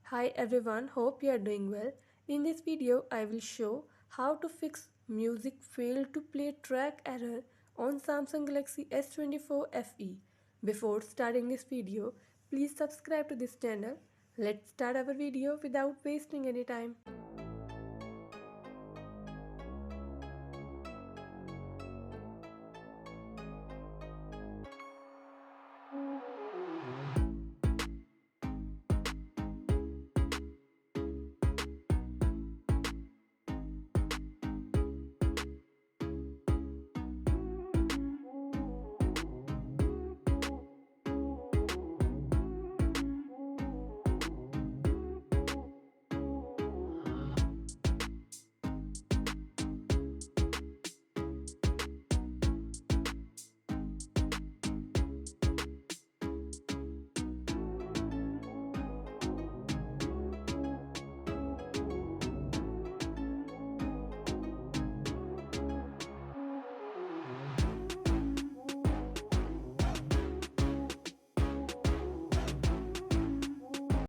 Hi everyone, hope you are doing well. In this video, I will show how to fix music fail to play track error on Samsung Galaxy S24 FE. Before starting this video, please subscribe to this channel. Let's start our video without wasting any time.